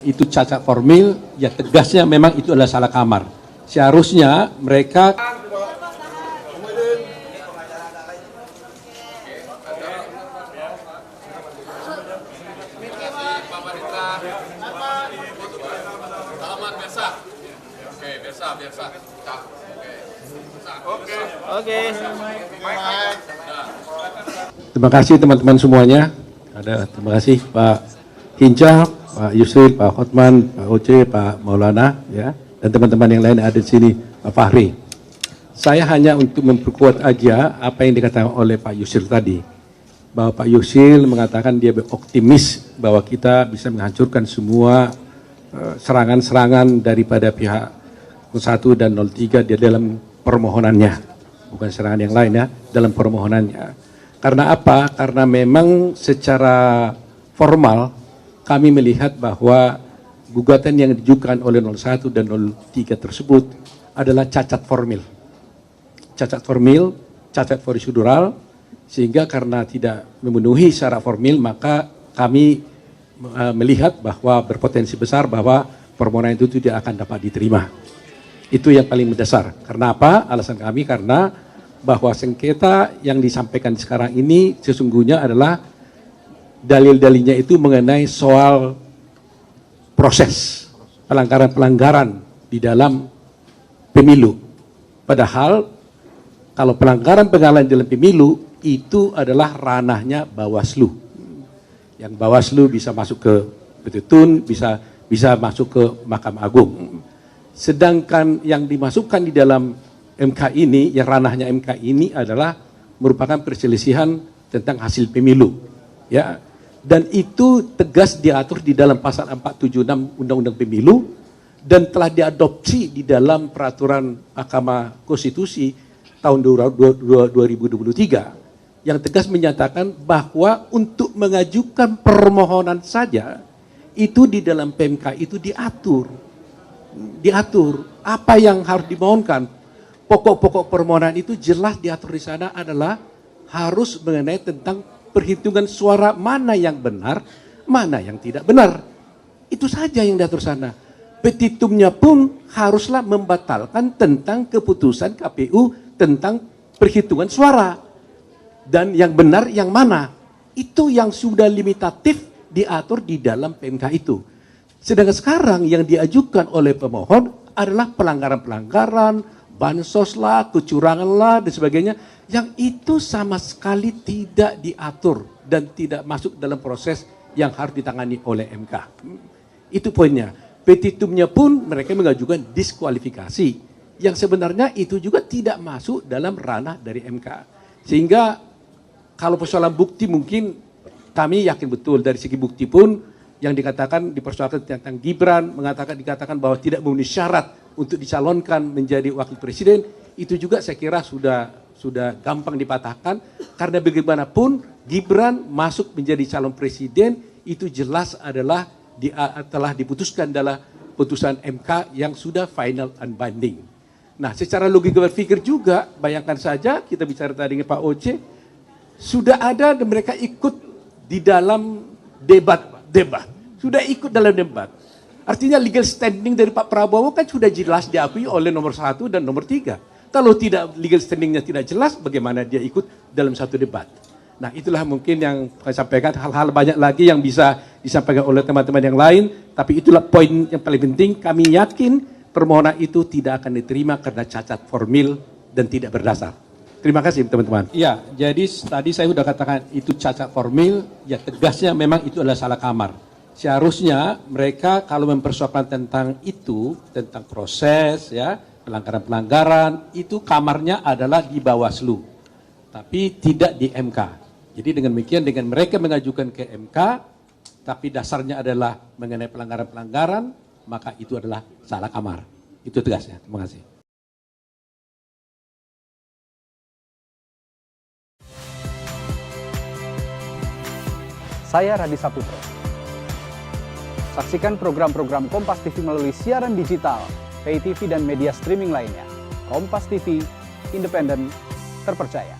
Itu cacat formil, ya tegasnya memang itu adalah salah kamar. Seharusnya mereka Terima kasih teman-teman semuanya. Terima kasih Pak Hinca, Pak Yusril, Pak Hotman, Pak Oce, Pak Maulana, ya, dan teman-teman yang lain ada di sini, Pak Fahri. Saya hanya untuk memperkuat aja apa yang dikatakan oleh Pak Yusril tadi, bahwa Pak Yusril mengatakan dia optimis bahwa kita bisa menghancurkan semua serangan-serangan daripada pihak 1 dan 03 di dalam permohonannya, bukan serangan yang lain ya, dalam permohonannya. Karena apa? Karena memang secara formal kami melihat bahwa gugatan yang diajukan oleh 01 dan 03 tersebut adalah cacat formil. Cacat formil, cacat prosedural, sehingga karena tidak memenuhi syarat formil maka kami melihat bahwa berpotensi besar bahwa permohonan itu tidak akan dapat diterima. Itu yang paling mendasar. Karena apa? Alasan kami karena bahwa sengketa yang disampaikan sekarang ini sesungguhnya adalah dalil-dalilnya itu mengenai soal proses pelanggaran-pelanggaran di dalam pemilu. Padahal kalau pelanggaran-pelanggaran dalam pemilu itu adalah ranahnya Bawaslu. Yang Bawaslu bisa masuk ke Petun, bisa masuk ke Mahkamah Agung. Sedangkan yang dimasukkan di dalam MK ini, yang ranahnya MK ini adalah merupakan perselisihan tentang hasil pemilu, ya. Dan itu tegas diatur di dalam pasal 476 Undang-Undang Pemilu dan telah diadopsi di dalam peraturan Mahkamah Konstitusi tahun 2023 yang tegas menyatakan bahwa untuk mengajukan permohonan saja itu di dalam PMK itu diatur apa yang harus dimohonkan. Pokok-pokok permohonan itu jelas diatur di sana adalah harus mengenai tentang perhitungan suara mana yang benar, mana yang tidak benar. Itu saja yang diatur sana. Petitumnya pun haruslah membatalkan tentang keputusan KPU tentang perhitungan suara. Dan yang benar yang mana. Itu yang sudah limitatif diatur di dalam PMK itu. Sedangkan sekarang yang diajukan oleh pemohon adalah pelanggaran-pelanggaran, bansos lah, kecurangan lah, dan sebagainya, yang itu sama sekali tidak diatur dan tidak masuk dalam proses yang harus ditangani oleh MK. Itu poinnya. Petitumnya pun mereka mengajukan diskualifikasi, yang sebenarnya itu juga tidak masuk dalam ranah dari MK. Sehingga kalau persoalan bukti mungkin kami yakin betul dari segi bukti pun yang dikatakan dipersoalkan tentang Gibran, dikatakan bahwa tidak memenuhi syarat untuk dicalonkan menjadi wakil presiden, itu juga saya kira sudah gampang dipatahkan, karena bagaimanapun Gibran masuk menjadi calon presiden itu jelas adalah telah diputuskan dalam putusan MK yang sudah final and binding. Nah, secara logika berpikir juga, bayangkan saja kita bicara tadi dengan Pak Oce, sudah ada dan mereka ikut di dalam debat, sudah ikut dalam debat. Artinya legal standing dari Pak Prabowo kan sudah jelas diakui oleh nomor 1 dan nomor 3. Kalau tidak legal standingnya tidak jelas, bagaimana dia ikut dalam satu debat. Nah, itulah mungkin yang saya sampaikan, hal-hal banyak lagi yang bisa disampaikan oleh teman-teman yang lain, tapi itulah poin yang paling penting. Kami yakin permohonan itu tidak akan diterima karena cacat formil dan tidak berdasar. Terima kasih teman-teman. Iya, jadi tadi saya sudah katakan itu cacat formil, ya tegasnya memang itu adalah salah kamar. Seharusnya mereka kalau mempersoalkan tentang itu, tentang proses, ya, pelanggaran-pelanggaran, itu kamarnya adalah di Bawaslu, tapi tidak di MK. Jadi dengan demikian, dengan mereka mengajukan ke MK, tapi dasarnya adalah mengenai pelanggaran-pelanggaran, maka itu adalah salah kamar. Itu tegasnya. Terima kasih. Saya Radhi Saputro. Saksikan program-program Kompas TV melalui siaran digital, pay TV dan media streaming lainnya. Kompas TV, independen, terpercaya.